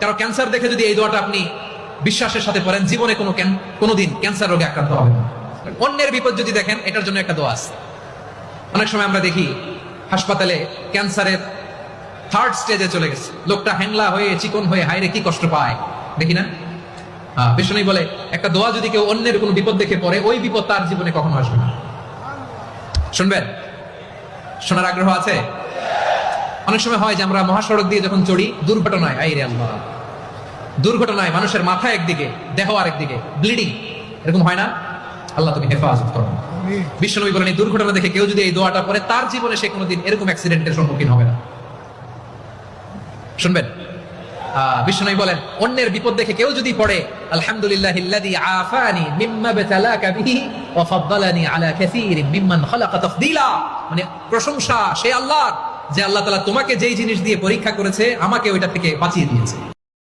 কারো ক্যান্সার দেখে যদি এই দোয়াটা আপনি বিশ্বাসের সাথে পড়েন, জীবনে কোনোদিন ক্যান্সার রোগে আক্রান্ত হবে না। অন্যের বিপদ যদি দেখেন, এটার জন্য একটা দোয়া আছে। অনেক সময় আমরা দেখি হাসপাতালে ক্যান্সারের থার্ড স্টেজে চলে গেছে, লোকটা হ্যাংলা হয়ে চিকন হয়ে হায়রে কি কষ্ট পায়, দেখি না? বিষ্ণু বলে একটা দোয়া যদি কেউ অন্যের কোনো বিপদ দেখে পড়ে, ওই বিপদ তার জীবনে কখনো আসবে না। শুনবেন? শোনার আগ্রহ আছে? অনেক সময় হয় যে আমরা মহাসড়ক দিয়ে যখন চড়ি, দুর্ঘটনায়, আইরে আল্লাহ, দুর্ঘটনায় মানুষের মাথা একদিকে, দেহ আরেকদিকে, ব্লিডিং, এরকম হয় না? আল্লাহ তুমি হেফাজত করো। বিশ্বনবী বলেন এই দুর্ঘটনা দেখে কেউ যদি এই দোয়াটা পড়ে, তার জীবনে সে কোনোদিন এরকম অ্যাক্সিডেন্টের সম্মুখীন হবে না। শুনবেন? বিশ্বনবী বলেন অন্যের বিপদ দেখে কেউ যদি পড়ে, আলহামদুলিল্লাহিল্লাযী আফানি মিম্মা বাতালাকা বিহি ওয়া ফাদ্দালানি আলা কাসীরিন মিম্মান খালাকা তাফদীলা, মানে প্রশংসা সে আল্লাহর, যে আল্লাহ তাআলা তোমাকে যেই জিনিস দিয়ে পরীক্ষা করেছে, আমাকে ওইটা থেকে বাঁচিয়ে দিয়েছে।